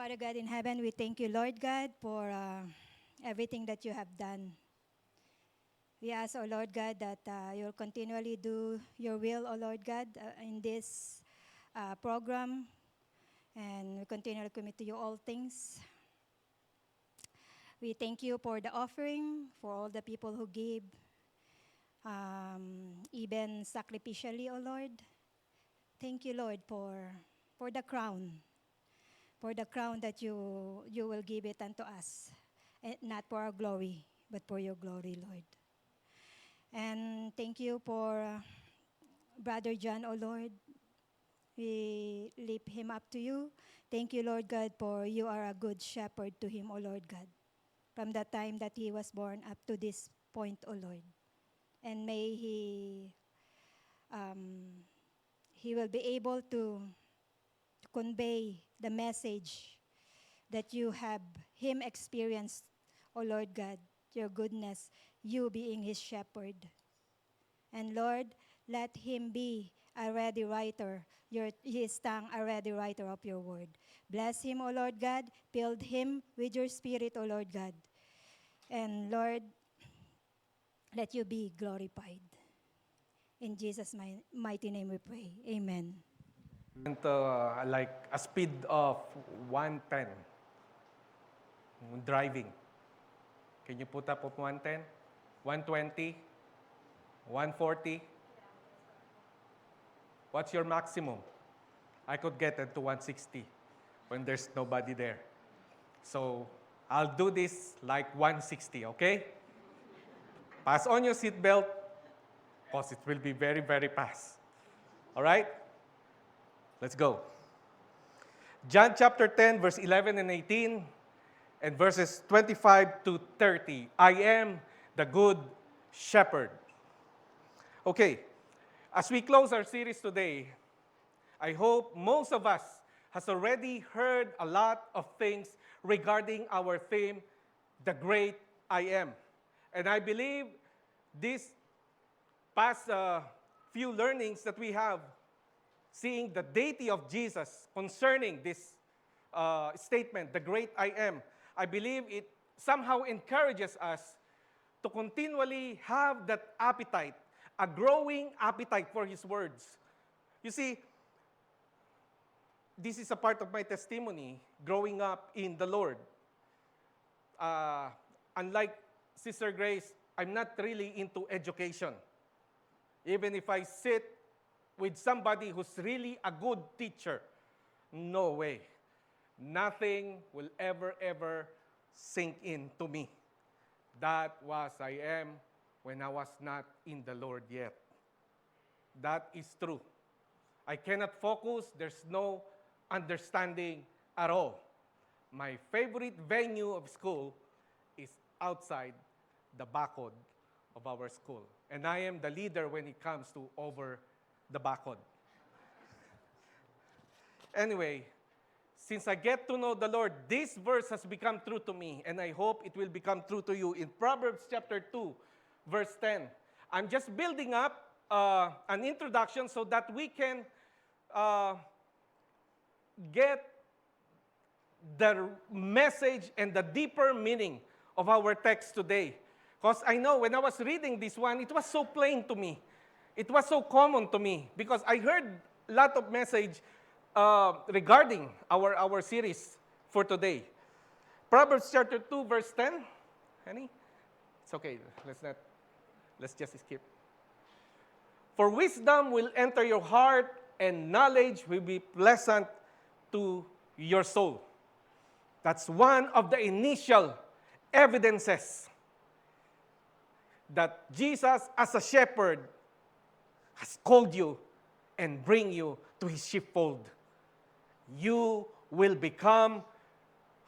Father God in heaven, we thank you, Lord God, for everything that you have done. We ask, O Lord God, that you'll continually do your will, O Lord God, in this program, and we continually commit to you all things. We thank you for the offering, for all the people who gave, even sacrificially, O Lord. Thank you, Lord, for the crown, that you will give it unto us, not for our glory, but for your glory, Lord. And thank you for Brother John, O Lord. We lift him up to you. Thank you, Lord God, for you are a good shepherd to him, O Lord God, from the time that he was born up to this point, O Lord. And may he will be able to convey the message that you have him experience, O Lord God, your goodness, you being his shepherd. And Lord, let him be a ready writer, his tongue a ready writer of your word. Bless him, O Lord God. Fill him with your spirit, O Lord God. And Lord, let you be glorified. In Jesus' mighty name we pray. Amen. And like a speed of 110 driving. Can you put up of 110? 120? 140? What's your maximum? I could get it to 160 when there's nobody there. So I'll do this like 160, okay? Pass on your seatbelt because it will be very, very fast. All right? Let's go. John chapter 10, verse 11 and 18, and verses 25 to 30. I am the good shepherd. Okay, as we close our series today, I hope most of us has already heard a lot of things regarding our theme, the great I am. And I believe these past few learnings that we have, seeing the deity of Jesus concerning this statement, the great I am, I believe it somehow encourages us to continually have that appetite, a growing appetite for His words. You see, this is a part of my testimony growing up in the Lord. Unlike Sister Grace, I'm not really into education. Even if I sit with somebody who's really a good teacher, no way. Nothing will ever sink into me. That was I am when I was not in the Lord yet. That is true. I cannot focus. There's no understanding at all. My favorite venue of school is outside the backod of our school. And I am the leader when it comes to over the backod. Anyway, since I get to know the Lord, this verse has become true to me, and I hope it will become true to you. In Proverbs chapter 2, verse 10, I'm just building up an introduction so that we can get the message and the deeper meaning of our text today. Because I know when I was reading this one, it was so plain to me. It was so common to me because I heard a lot of message regarding our series for today. Proverbs chapter 2, verse 10. Honey? It's okay. Let's just skip. For wisdom will enter your heart, and knowledge will be pleasant to your soul. That's one of the initial evidences that Jesus, as a shepherd, has called you and bring you to his sheepfold. You will become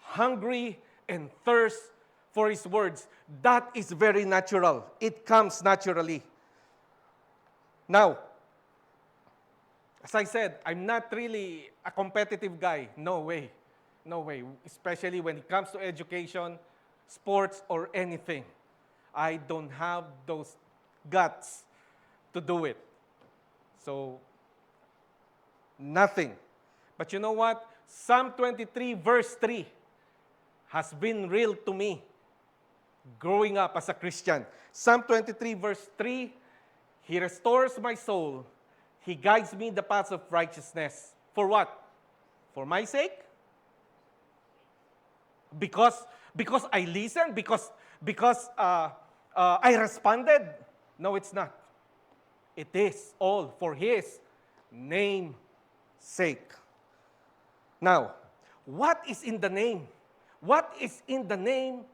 hungry and thirst for his words. That is very natural. It comes naturally. Now, as I said, I'm not really a competitive guy. No way. No way. Especially when it comes to education, sports, or anything. I don't have those guts to do it. So, nothing. But you know what? Psalm 23 verse 3 has been real to me growing up as a Christian. Psalm 23 verse 3, He restores my soul. He guides me in the paths of righteousness. For what? For my sake? Because I listened? Because I responded? No, it's not. It is all for His name's sake. Now, what is in the name? What is in the name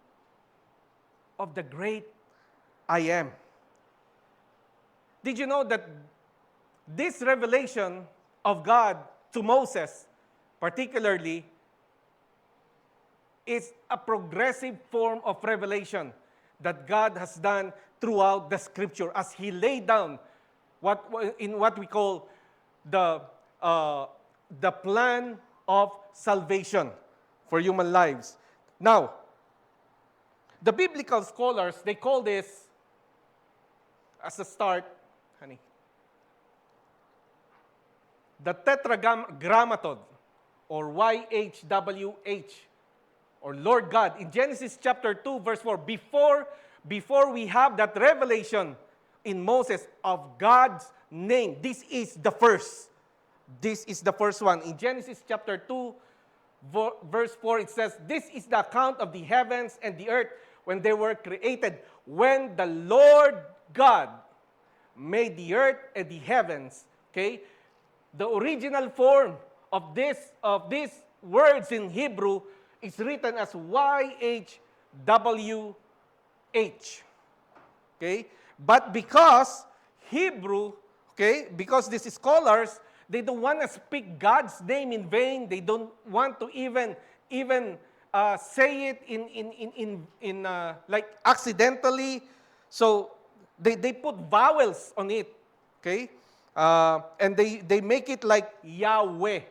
of the great I am? Did you know that this revelation of God to Moses, particularly, is a progressive form of revelation that God has done throughout the Scripture as He laid down what we call the plan of salvation for human lives. Now, the biblical scholars, they call this, as a start, honey, the Tetragrammaton, or YHWH, or Lord God. In Genesis chapter 2, verse 4, before we have that revelation in Moses of God's name, this is the first. This is the first one. In Genesis chapter 2, verse 4, it says, "This is the account of the heavens and the earth when they were created, when the Lord God made the earth and the heavens." Okay? The original form of these words in Hebrew is written as YHWH. Okay? But because Hebrew, okay, because these scholars, they don't want to speak God's name in vain. They don't want to even say it in like accidentally. So they put vowels on it. Okay, and they make it like Yahweh.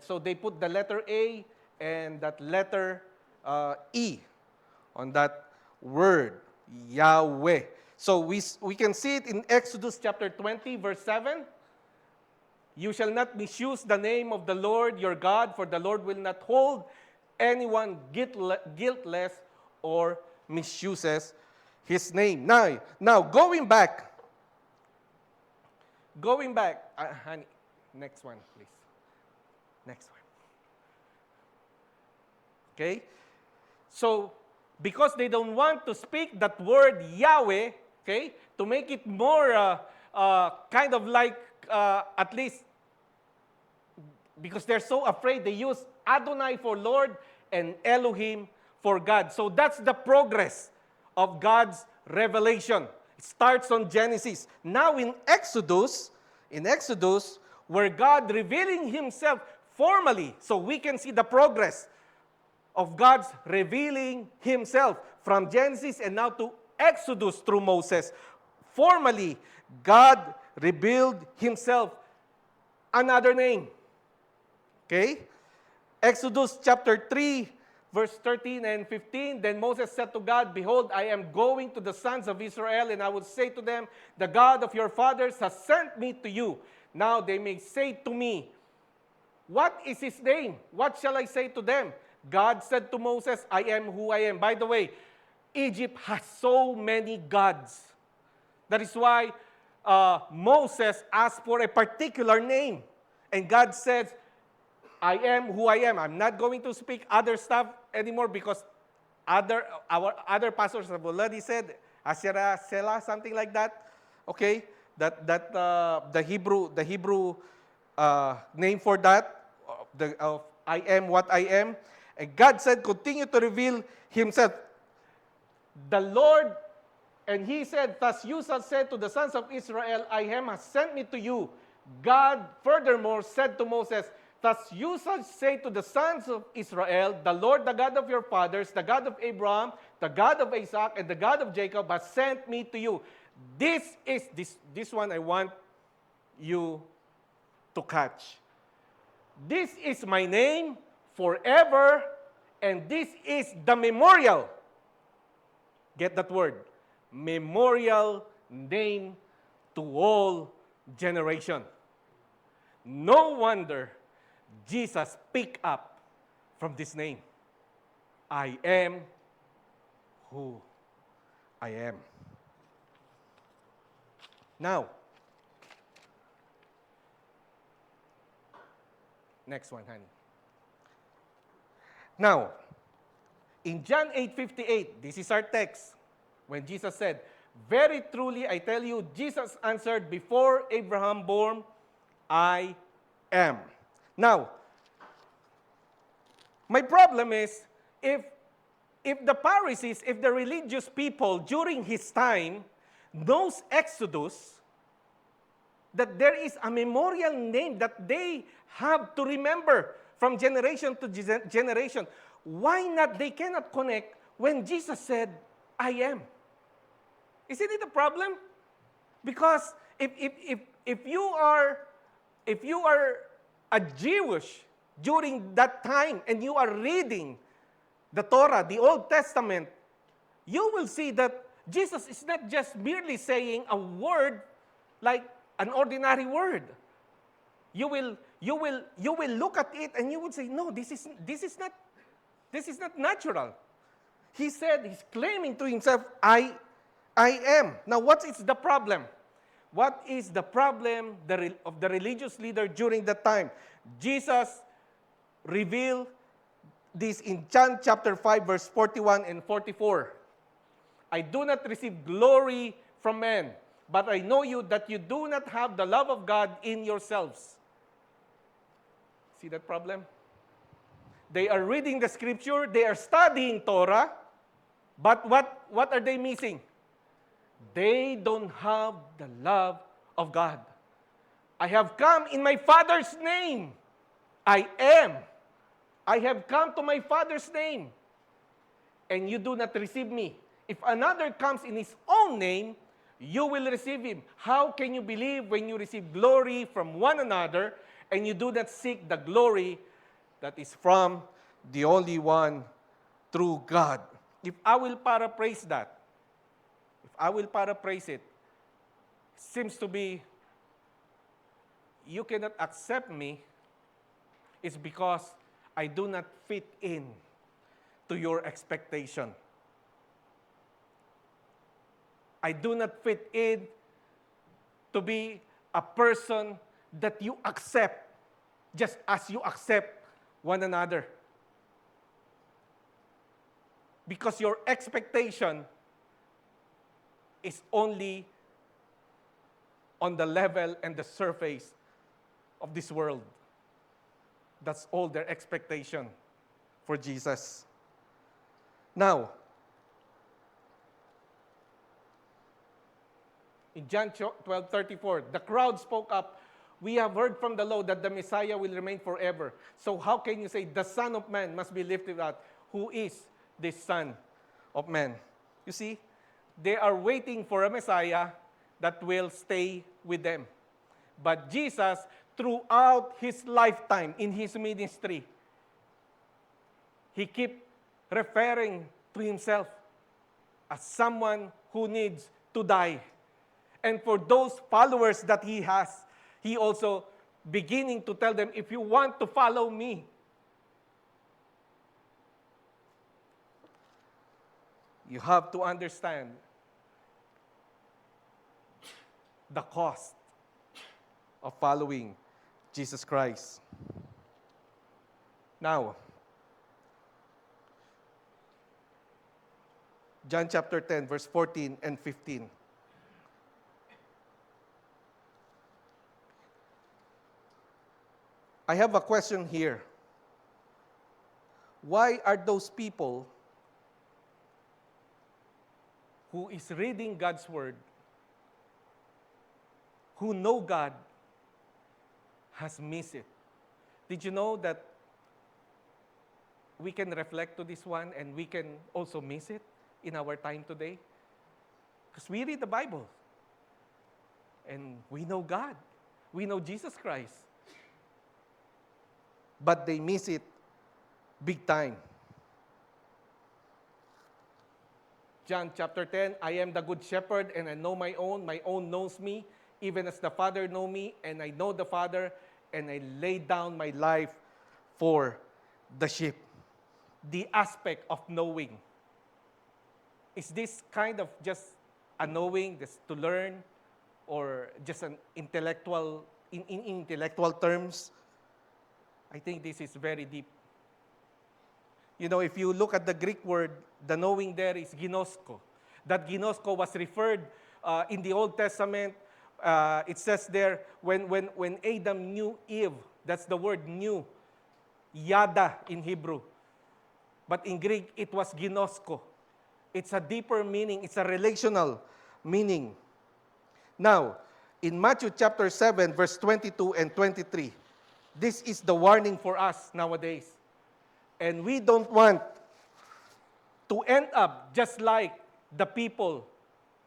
So they put the letter A and that letter E on that word Yahweh. So we can see it in Exodus chapter 20, verse 7. "You shall not misuse the name of the Lord your God, for the Lord will not hold anyone guiltless or misuses His name." Now going back, honey, next one, please. Next one. Okay? So, because they don't want to speak that word Yahweh, okay, to make it more kind of like, at least, because they're so afraid, they use Adonai for Lord and Elohim for God. So that's the progress of God's revelation. It starts on Genesis. Now in Exodus, where God revealing Himself formally, so we can see the progress of God's revealing Himself from Genesis and now to Exodus through Moses. Formally, God revealed Himself another name. Okay? Exodus chapter 3, verse 13 and 15. "Then Moses said to God, Behold, I am going to the sons of Israel, and I will say to them, The God of your fathers has sent me to you. Now they may say to me, What is His name? What shall I say to them? God said to Moses, I am who I am." By the way, Egypt has so many gods. That is why Moses asked for a particular name. And God said, "I am who I am." I'm not going to speak other stuff anymore because our other pastors have already said, Asherah, Selah, something like that. Okay? The Hebrew name for that, of I am what I am. And God said, continue to reveal Himself. The Lord, and He said, "Thus you shall say to the sons of Israel, I am has sent me to you." God furthermore said to Moses, "Thus you shall say to the sons of Israel, the Lord, the God of your fathers, the God of Abraham, the God of Isaac, and the God of Jacob has sent me to you." This one I want you to catch. "This is my name forever, and this is the memorial." Get that word. Memorial name to all generation. No wonder Jesus picked up from this name. I am who I am. Now, next one, honey. Now, in John 8:58, this is our text, when Jesus said, "Very truly I tell you," Jesus answered, "before Abraham born, I am." Now, my problem is, if the Pharisees, if the religious people during his time knows Exodus, that there is a memorial name that they have to remember from generation to generation, why not they cannot connect when Jesus said, "I am"? Isn't it a problem? Because if you are a Jewish during that time and you are reading the Torah, the Old Testament, you will see that Jesus is not just merely saying a word like an ordinary word. You will look at it and you will say, "No, this is not natural." He said, he's claiming to himself, I am. Now, what is the problem? What is the problem of the religious leader during that time? Jesus revealed this in John chapter 5, verse 41 and 44. "I do not receive glory from men, but I know you that you do not have the love of God in yourselves." See that problem? They are reading the scripture, they are studying Torah, but what are they missing? They don't have the love of God. "I have come in my Father's name. I am. I have come to my Father's name, and you do not receive me. If another comes in his own name, you will receive him." How can you believe when you receive glory from one another and you do not seek the glory that is from the only one true God? If I will paraphrase that, seems to be, you cannot accept me, it's because I do not fit in to your expectation. I do not fit in to be a person that you accept just as you accept one another. Because your expectation is only on the level and the surface of this world. That's all their expectation for Jesus. Now, in John 12:34, the crowd spoke up, "We have heard from the law that the Messiah will remain forever. So how can you say the Son of Man must be lifted up? Who is this Son of Man?" You see, they are waiting for a Messiah that will stay with them. But Jesus, throughout his lifetime in his ministry, he kept referring to himself as someone who needs to die. And for those followers that he has, he also beginning to tell them, "If you want to follow me, you have to understand the cost of following Jesus Christ." Now, John chapter 10, verse 14 and 15. I have a question here. Why are those people who is reading God's word, who know God, has missed it? Did you know that we can reflect to this one and we can also miss it in our time today? Because we read the Bible and we know God. We know Jesus Christ. But they miss it big time. John chapter 10, "I am the good shepherd, and I know my own knows me, even as the Father knows me, and I know the Father, and I lay down my life for the sheep. The aspect of knowing. Is this kind of just a knowing, just to learn, or just an intellectual, in intellectual terms? I think this is very deep. You know, if you look at the Greek word, the knowing there is ginosko. That ginosko was referred in the Old Testament. It says there, when Adam knew Eve, that's the word knew, yada in Hebrew. But in Greek, it was ginosko. It's a deeper meaning. It's a relational meaning. Now, in Matthew chapter 7, verse 22 and 23, this is the warning for us nowadays. And we don't want to end up just like the people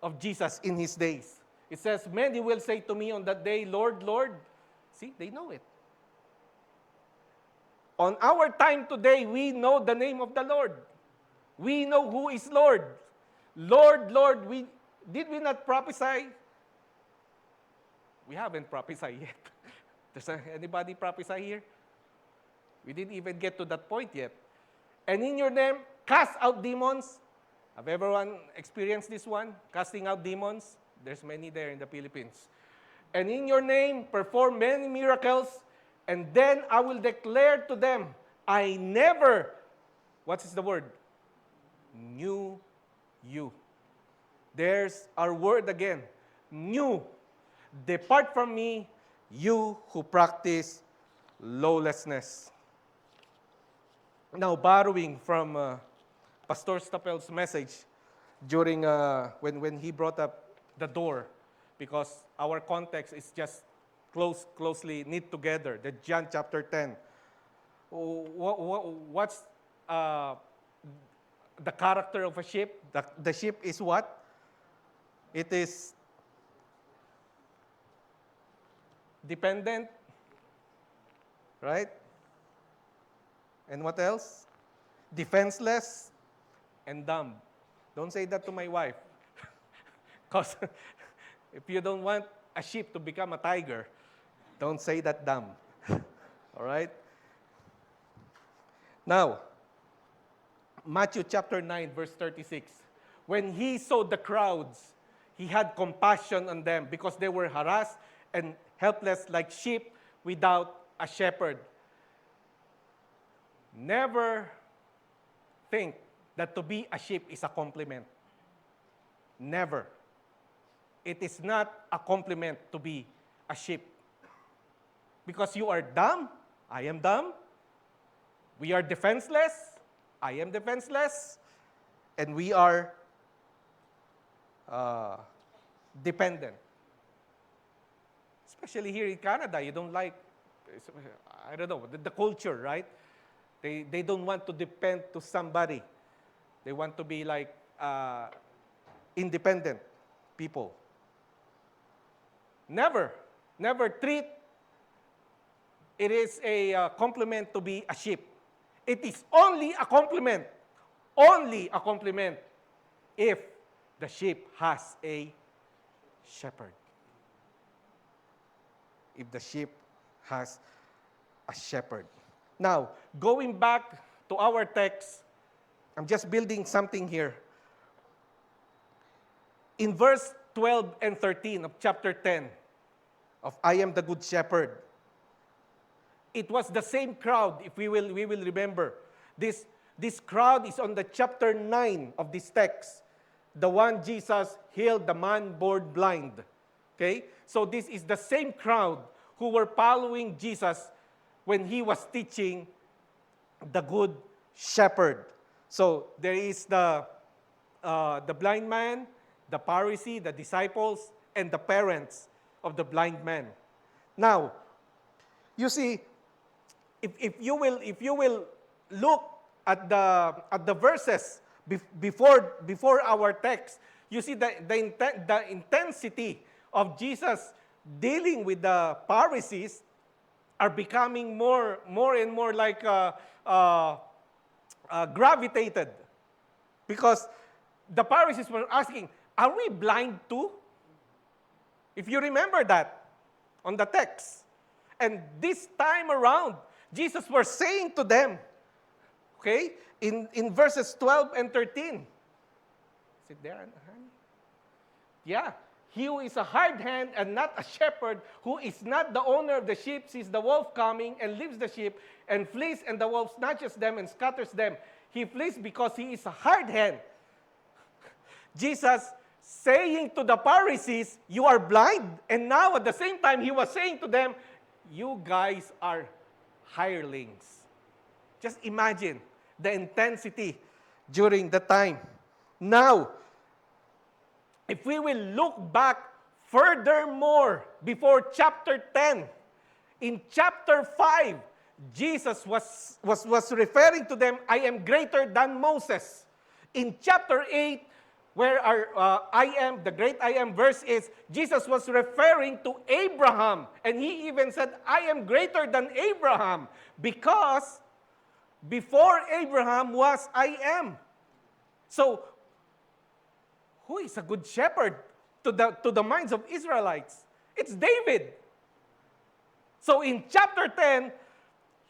of Jesus in his days. It says, many will say to me on that day, Lord, Lord. See, they know it. On our time today, we know the name of the Lord. We know who is Lord. Lord, Lord, did we not prophesy? We haven't prophesied yet. Does anybody prophesy here? We didn't even get to that point yet. And in your name, cast out demons. Have everyone experienced this one? Casting out demons? There's many there in the Philippines. And in your name, perform many miracles. And then I will declare to them, I never, what is the word? Knew you. There's our word again. Knew. Depart from me, you who practice lawlessness. Now, borrowing from Pastor Stapel's message during when he brought up the door, because our context is just closely knit together, the John chapter 10. What's the character of a sheep? The sheep is what? It is dependent, right? And what else? Defenseless and dumb. Don't say that to my wife. Because if you don't want a sheep to become a tiger, don't say that dumb. All right? Now, Matthew chapter 9, verse 36. When he saw the crowds, he had compassion on them because they were harassed and helpless like sheep without a shepherd. Never think that to be a sheep is a compliment. Never. It is not a compliment to be a sheep. Because you are dumb, I am dumb. We are defenseless, I am defenseless. And we are dependent. Especially here in Canada, you don't like, I don't know, the culture, right? They don't want to depend to somebody. They want to be like independent people. Never treat it is a compliment to be a sheep. It is only a compliment if the sheep has a shepherd. If the sheep has a shepherd. Now, going back to our text, I'm just building something here. In verse 12 and 13 of chapter 10 of I Am the Good Shepherd, it was the same crowd, if we will remember. This crowd is on the chapter 9 of this text. The one Jesus healed the man born blind. Okay? So this is the same crowd who were following Jesus when he was teaching the Good Shepherd. So there is the blind man, the Pharisee, the disciples, and the parents of the blind man. Now, you see, if you will look at the verses before our text, you see the intensity of Jesus dealing with the Pharisees are becoming more and more like gravitated. Because the Pharisees were asking, are we blind too? If you remember that on the text. And this time around, Jesus was saying to them, okay, in verses 12 and 13. Is it there, honey? Yeah. He who is a hard hand and not a shepherd, who is not the owner of the sheep, sees the wolf coming and leaves the sheep and flees, and the wolf snatches them and scatters them. He flees because he is a hard hand. Jesus saying to the Pharisees, you are blind. And now at the same time, he was saying to them, you guys are hirelings. Just imagine the intensity during the time. Now, if we will look back furthermore before chapter 10, in chapter 5, Jesus was referring to them, I am greater than Moses. In chapter 8, where our I am, the great I am verse is, Jesus was referring to Abraham. And he even said, I am greater than Abraham, because before Abraham was I am. So, who is a good shepherd to the minds of Israelites? It's David. So in chapter 10,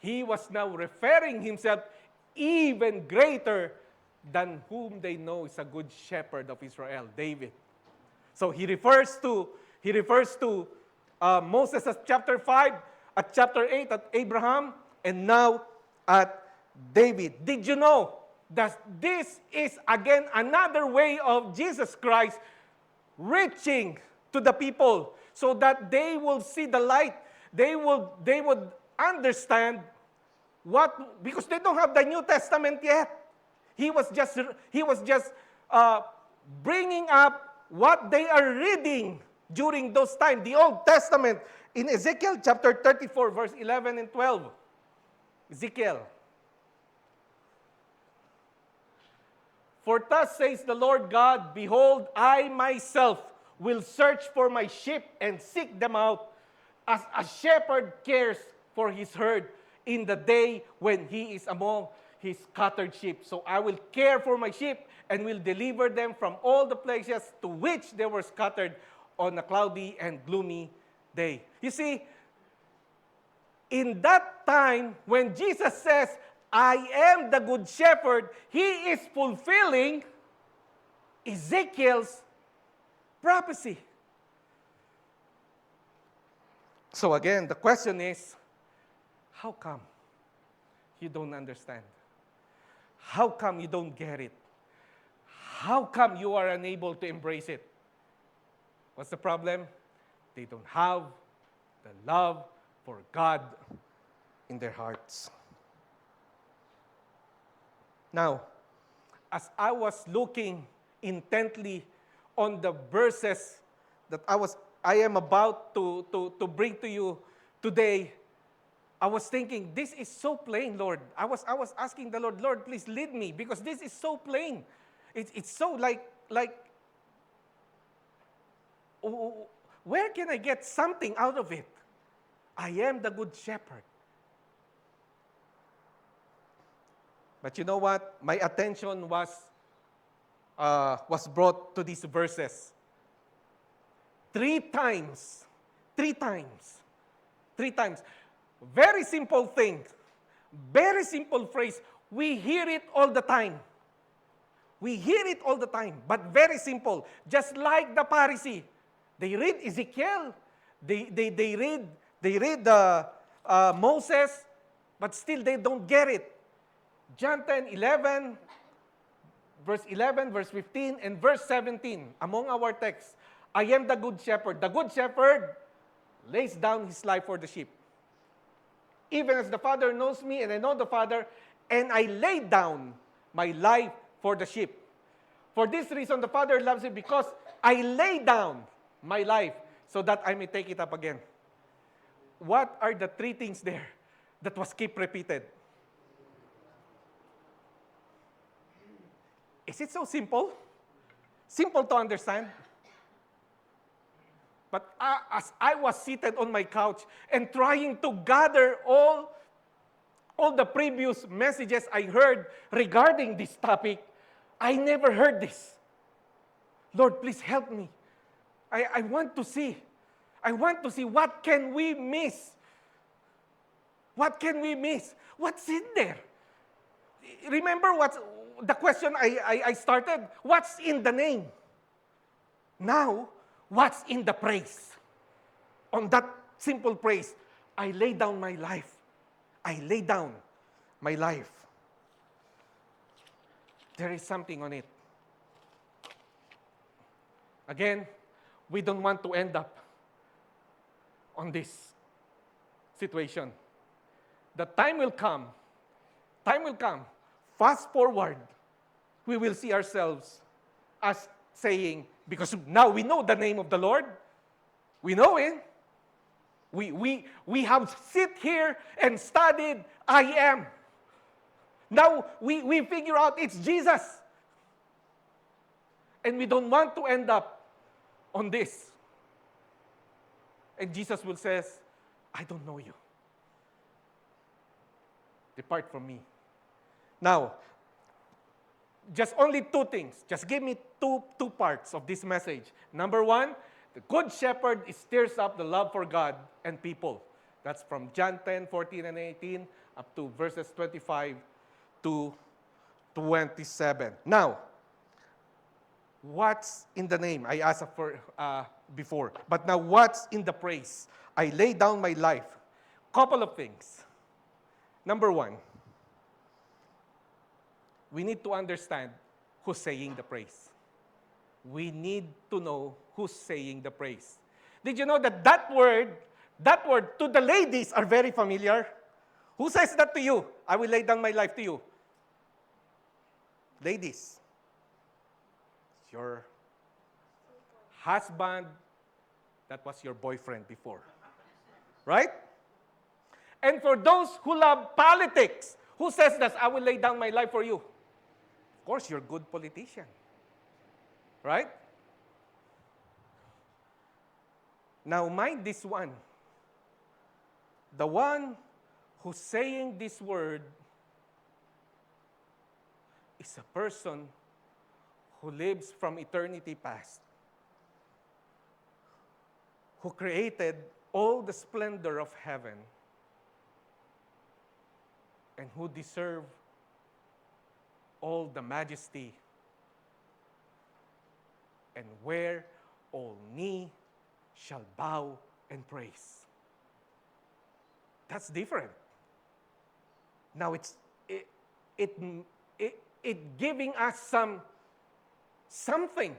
he was now referring himself even greater than whom they know is a good shepherd of Israel, David. So he refers to Moses at chapter 5, at chapter 8 at Abraham, and now at David. Did you know that this is again another way of Jesus Christ reaching to the people so that they will see the light? They would understand what, because they don't have the New Testament yet. He was just bringing up what they are reading during those times, the Old Testament, in Ezekiel chapter 34, verse 11 and 12. Ezekiel. For thus says the Lord God, behold, I myself will search for my sheep and seek them out, as a shepherd cares for his herd in the day when he is among his scattered sheep. So I will care for my sheep and will deliver them from all the places to which they were scattered on a cloudy and gloomy day. You see, in that time when Jesus says, I am the good shepherd, he is fulfilling Ezekiel's prophecy. So again, the question is, how come you don't understand? How come you don't get it? How come you are unable to embrace it? What's the problem? They don't have the love for God in their hearts. Now, as I was looking intently on the verses that I am about to bring to you today, I was thinking, this is so plain, Lord. I was asking the Lord, Lord, please lead me, because this is so plain. It's so like, where can I get something out of it? I am the good shepherd. But you know what? My attention was brought to these verses. Three times. Very simple thing. Very simple phrase. We hear it all the time. But very simple. Just like the Pharisee. They read Ezekiel. They read Moses. But still they don't get it. John 10:11, verse 11, verse 15, and verse 17, among our texts, I am the good shepherd. The good shepherd lays down his life for the sheep. Even as the Father knows me, and I know the Father, and I lay down my life for the sheep. For this reason, the Father loves me, because I lay down my life so that I may take it up again. What are the three things there that was keep repeated? Is it so simple? Simple to understand? But as I was seated on my couch and trying to gather all the previous messages I heard regarding this topic, I never heard this. Lord, please help me. I want to see. I want to see what can we miss What can we miss? What's in there? Remember what's the question I started? What's in the name? Now, what's in the praise? On that simple praise, I lay down my life. I lay down my life. There is something on it. Again, we don't want to end up on this situation. The time will come, fast forward, we will see ourselves as saying, because now we know the name of the Lord, we know it. We have sit here and studied, I am. Now we figure out it's Jesus. And we don't want to end up on this. And Jesus will say, I don't know you. Depart from me. Now, just only two things. Just give me two parts of this message. Number one, the good shepherd stirs up the love for God and people. That's from John 10, 14 and 18 up to verses 25 to 27. Now, what's in the name? I asked for before. But now, what's in the praise? I lay down my life. Couple of things. Number one, we need to understand who's saying the praise. We need to know who's saying the praise. Did you know that word to the ladies are very familiar? Who says that to you? I will lay down my life to you. Ladies, your husband, that was your boyfriend before. Right? And for those who love politics, who says that I will lay down my life for you? Of course, you're a good politician. Right? Now, mind this one. The one who's saying this word is a person who lives from eternity past, who created all the splendor of heaven, and who deserve all the majesty, and where all knee shall bow and praise. That's different. Now it giving us something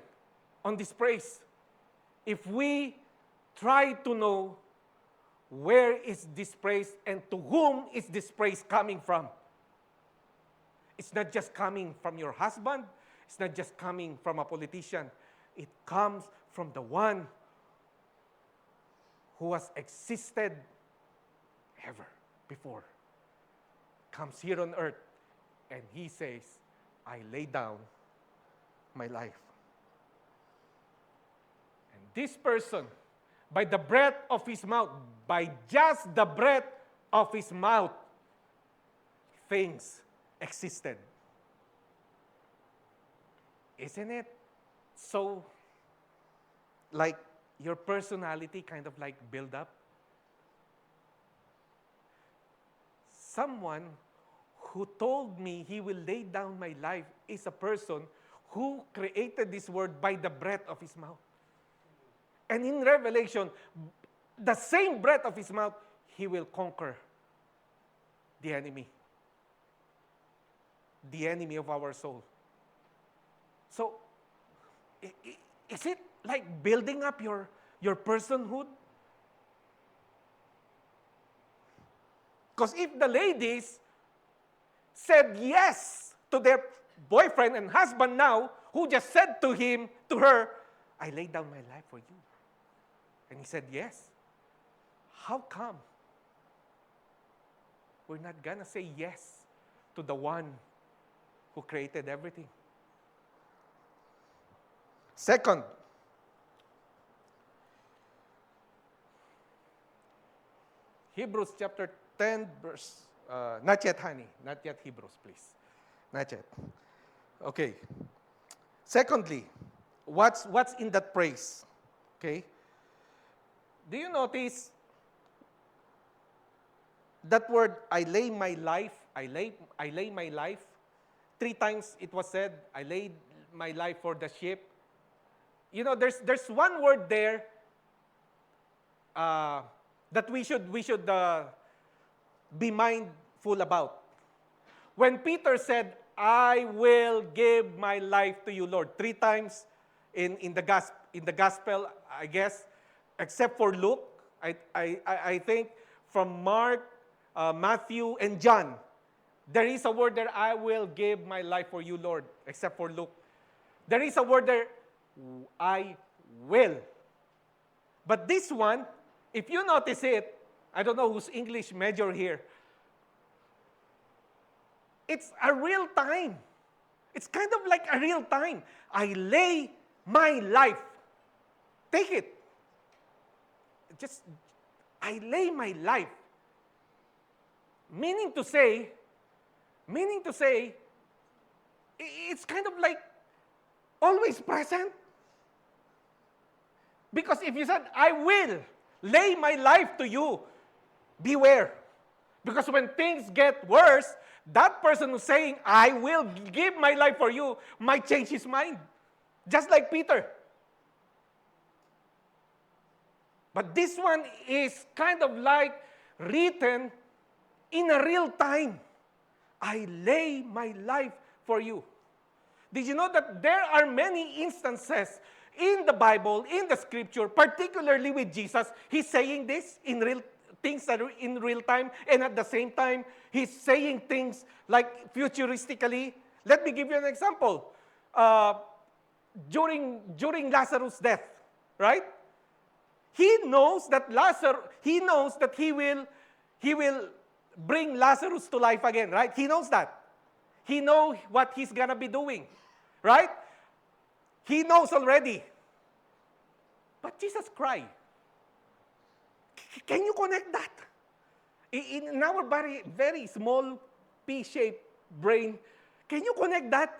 on this praise. If we try to know where is this praise and to whom is this praise coming from. It's not just coming from your husband. It's not just coming from a politician. It comes from the one who has existed ever before. Comes here on earth and he says, I lay down my life. And this person, by the breath of his mouth, by just the breath of his mouth, things existed. Isn't it so like your personality kind of like build up? Someone who told me he will lay down my life is a person who created this word by the breath of his mouth. And in Revelation, the same breath of his mouth, he will conquer the enemy of our soul. So, is it like building up your personhood? Because if the ladies said yes to their boyfriend and husband now, who just said to her, I lay down my life for you. And he said yes. How come we're not gonna say yes to the one who created everything? Second, Hebrews chapter 10, verse, not yet, honey. Not yet Hebrews, please. Not yet. Okay. Secondly, what's in that praise? Okay. Do you notice that word, I lay my life, I lay my life. 3 times it was said, I laid my life for the sheep. You know, there's one word there that we should be mindful about. When Peter said, I will give my life to you, Lord, 3 times in the gospel, I guess, except for Luke, I think from Mark, Matthew, and John, there is a word there, I will give my life for you, Lord, except for Luke. There is a word there, I will. But this one, if you notice it, I don't know who's English major here, it's a real time. It's kind of like a real time. I lay my life. Take it. Just, I lay my life. Meaning to say, it's kind of like always present. Because if you said, I will lay my life to you, beware. Because when things get worse, that person who's saying, I will give my life for you, might change his mind. Just like Peter. But this one is kind of like written in a real time. I lay my life for you. Did you know that there are many instances in the Bible, in the scripture, particularly with Jesus, he's saying this in real things that are in real time, and at the same time, he's saying things like futuristically. Let me give you an example. During Lazarus' death, right? He knows that he will bring Lazarus to life again, right? He knows that. He knows what he's gonna be doing, right? He knows already. But Jesus cried. Can you connect that? In our very small pea-shaped brain, can you connect that?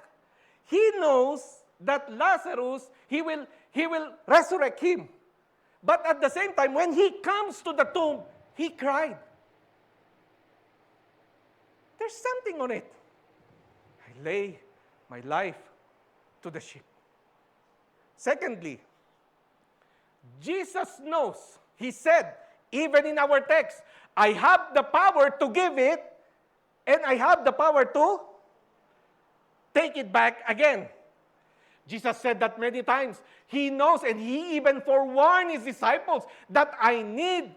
He knows that Lazarus, he will resurrect him. But at the same time, when he comes to the tomb, he cried. There's something on it. I lay my life to the sheep. Secondly, Jesus knows. He said, even in our text, I have the power to give it, and I have the power to take it back again. Jesus said that many times. He knows, and he even forewarned his disciples that I need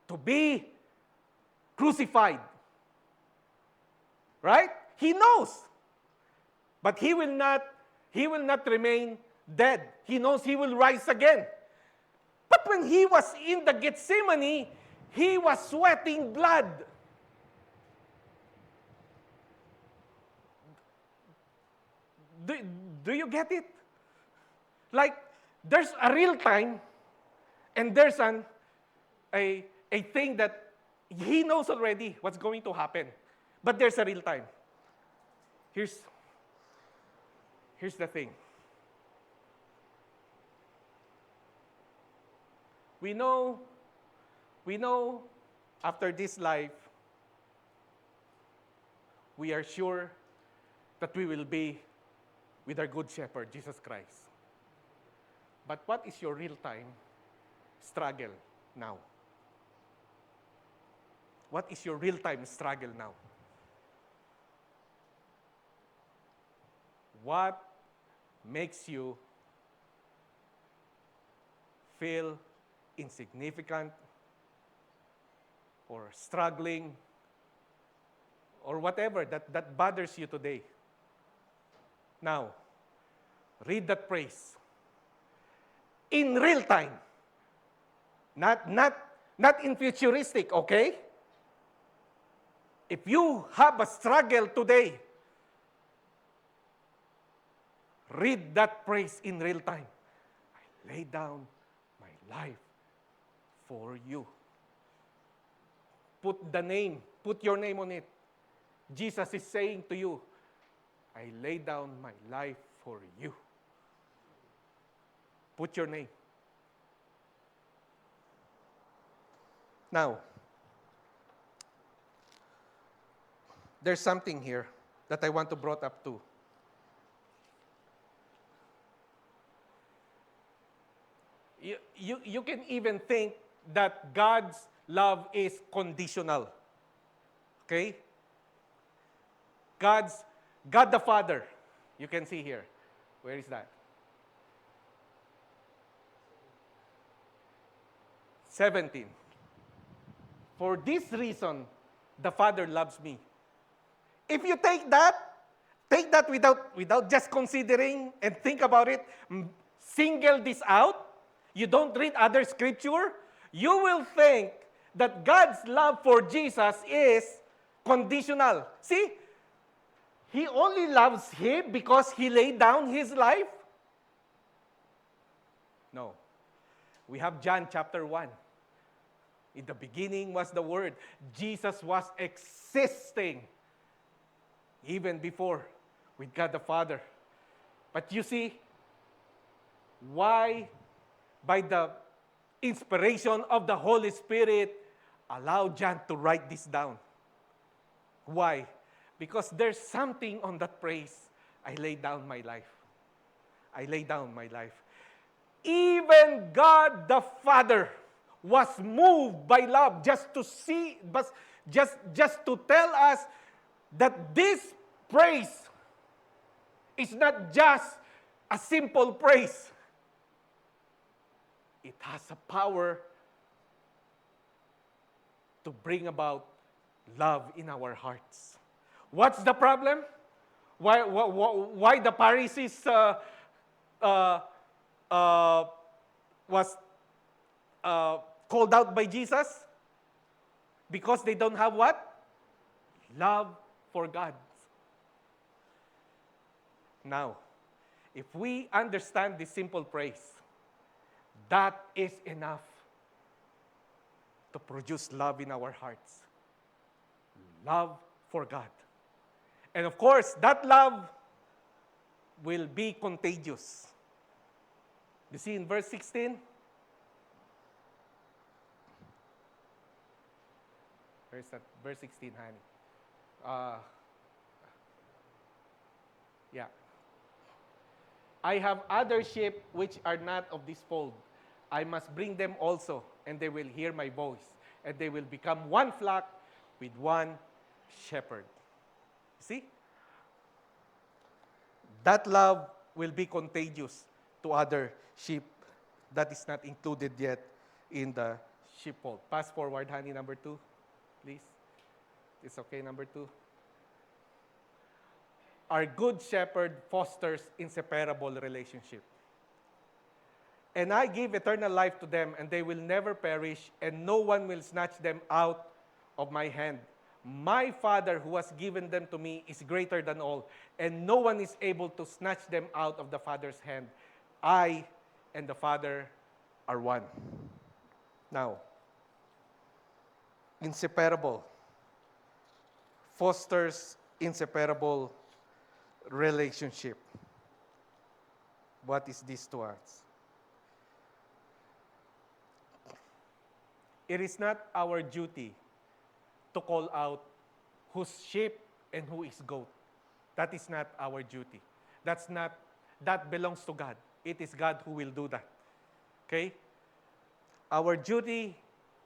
to be crucified. Right? He knows. But he will not remain dead. He knows he will rise again. But when he was in the Gethsemane, he was sweating blood. Do you get it? Like, there's a real time, and there's a thing that he knows already what's going to happen. But there's a real time. Here's the thing. We know after this life, we are sure that we will be with our good shepherd, Jesus Christ. But what is your real-time struggle now? What is your real-time struggle now? What makes you feel insignificant or struggling or whatever that bothers you today? Now, read that praise in real time. Not in futuristic, okay? If you have a struggle today, read that praise in real time. I lay down my life for you. Put your name on it. Jesus is saying to you, I lay down my life for you. Put your name. Now, there's something here that I want to brought up too. You can even think that God's love is conditional. Okay? God the Father, you can see here. Where is that? 17. For this reason, the Father loves me. If you take that without just considering and think about it, single this out, you don't read other scripture, you will think that God's love for Jesus is conditional. See, He only loves him because he laid down his life? No. We have John chapter 1. In the beginning was the Word. Jesus was existing even before with God the Father. But you see, why by the inspiration of the Holy Spirit allow John to write this down? Why? Because there's something on that praise. I lay down my life. I lay down my life. Even God the Father was moved by love just to see, but just to tell us that this praise is not just a simple praise. It has a power to bring about love in our hearts. What's the problem? Why the Pharisees was called out by Jesus? Because they don't have what? Love for God. Now, if we understand this simple praise, that is enough to produce love in our hearts. Love for God. And of course, that love will be contagious. You see in verse 16? Where is that? Verse 16, honey. Yeah. I have other sheep which are not of this fold. I must bring them also, and they will hear my voice, and they will become one flock with one shepherd. See? That love will be contagious to other sheep that is not included yet in the sheepfold. Pass forward, honey, number 2, please. It's okay, number 2. Our good shepherd fosters inseparable relationship. And I give eternal life to them, and they will never perish, and no one will snatch them out of my hand. My Father who has given them to me is greater than all, and no one is able to snatch them out of the Father's hand. I and the Father are one. Now, inseparable fosters inseparable relationship. What is this to us? It is not our duty to call out who's sheep and who is goat. That is not our duty. That belongs to God. It is God who will do that. Okay? Our duty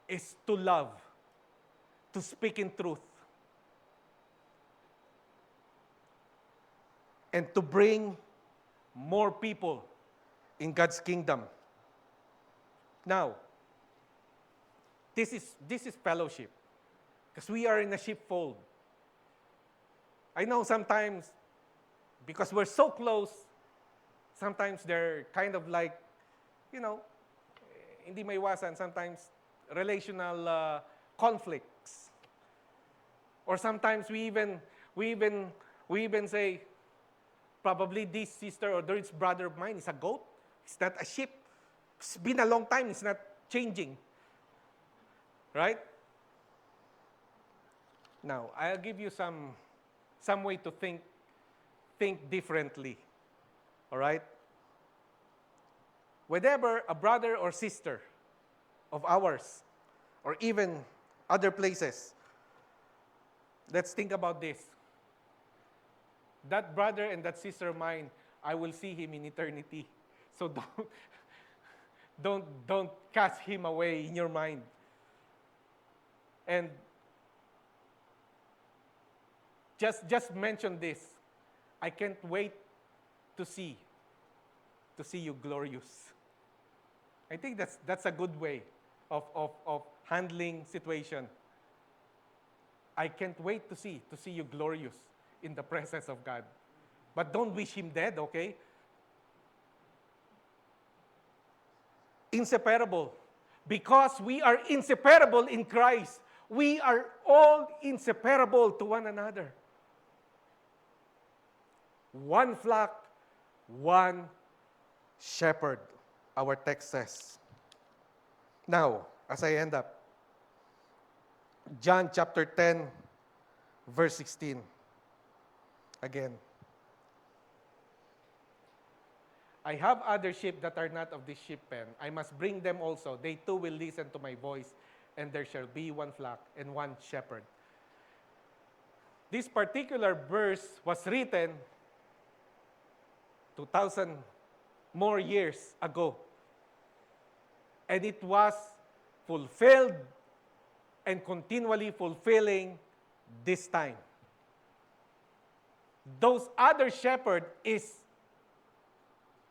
is to love, to speak in truth, and to bring more people in God's kingdom. Now, this is fellowship. Because we are in a sheepfold. I know sometimes, because we're so close, sometimes they're kind of like, hindi maiwasan, sometimes relational conflicts. Or sometimes we even say, probably this sister or this brother of mine is a goat. It's not a sheep. It's been a long time. It's not changing. Right? Now, I'll give you some way to think differently. All right? Whenever a brother or sister of ours, or even other places, Let's think about this. That brother and that sister of mine, I will see him in eternity. So don't cast him away in your mind. And just mention this. I can't wait to see you glorious. I think that's a good way of handling situation. I can't wait to see you glorious in the presence of God. But don't wish him dead, okay? Inseparable. Because we are inseparable in Christ. We are all inseparable to one another. One flock, one shepherd, our text says. Now, as I end up, John chapter 10, verse 16. Again. I have other sheep that are not of this sheep pen. I must bring them also. They too will listen to my voice, and there shall be one flock and one shepherd. This particular verse was written 2,000 more years ago. And it was fulfilled and continually fulfilling this time. Those other shepherd is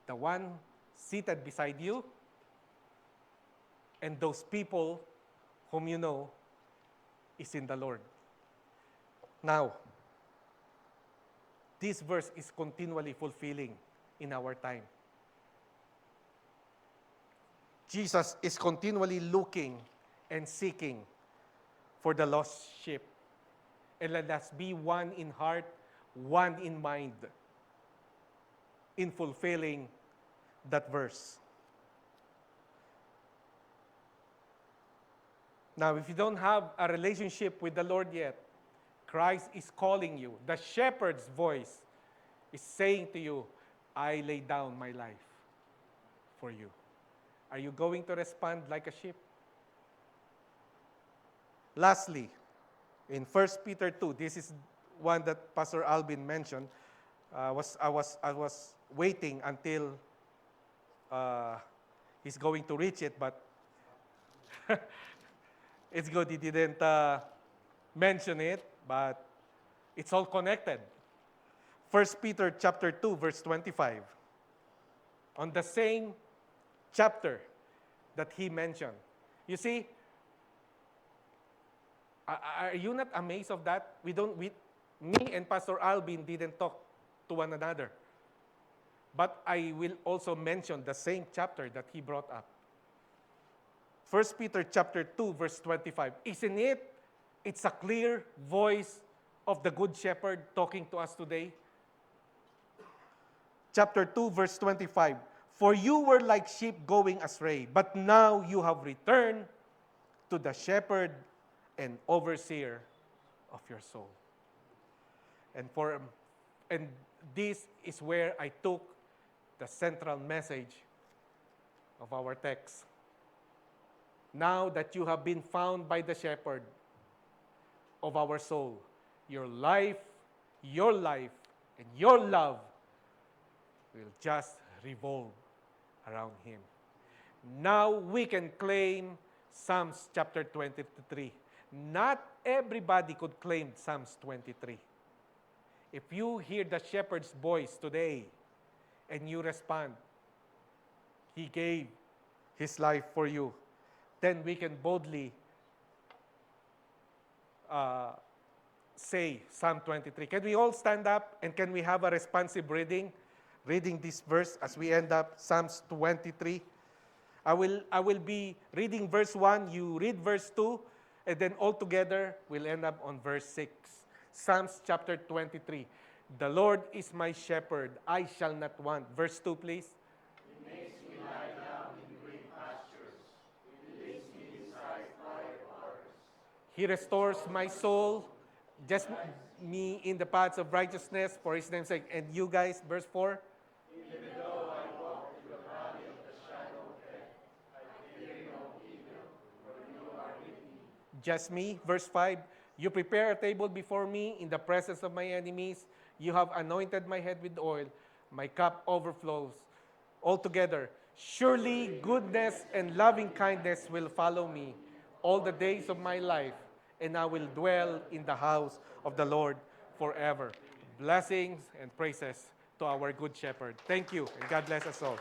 the one seated beside you, and those people whom you know is in the Lord. Now, this verse is continually fulfilling in our time. Jesus is continually looking and seeking for the lost sheep. And let us be one in heart, one in mind, in fulfilling that verse. Now, if you don't have a relationship with the Lord yet, Christ is calling you. The shepherd's voice is saying to you, I lay down my life for you. Are you going to respond like a sheep? Lastly, in 1 Peter 2, this is one that Pastor Alvin mentioned. I was waiting until he's going to reach it, but it's good he didn't mention it, but it's all connected. 1 Peter chapter 2, verse 25. On the same chapter that he mentioned. You see, are you not amazed of that? Me and Pastor Alvin didn't talk to one another. But I will also mention the same chapter that he brought up. 1 Peter chapter 2, verse 25. Isn't it? It's a clear voice of the Good Shepherd talking to us today. Chapter 2, verse 25. For you were like sheep going astray, but now you have returned to the shepherd and overseer of your soul. And this is where I took the central message of our text. Now that you have been found by the shepherd of our soul, your life, and your love will just revolve around him. Now we can claim Psalms chapter 23. Not everybody could claim Psalms 23. If you hear the shepherd's voice today and you respond, he gave his life for you, then we can boldly say Psalm 23. Can we all stand up and can we have a responsive reading this verse as we end up Psalms 23? I will be reading verse 1, you read verse 2, and then all together we'll end up on verse 6. Psalms chapter 23. The Lord is my shepherd, I shall not want. Verse 2, please. He makes me lie down in green pastures. He leads me beside quiet waters. He restores my soul. Just me in the paths of righteousness for his name's sake. And you guys, verse 4. Even though I walk through the valley of the shadow of death, I fear no evil, for you are with me. Just me, verse 5. You prepare a table before me in the presence of my enemies. You have anointed my head with oil. My cup overflows. Altogether, surely goodness and loving kindness will follow me all the days of my life, and I will dwell in the house of the Lord forever. Blessings and praises to our good shepherd. Thank you, and God bless us all.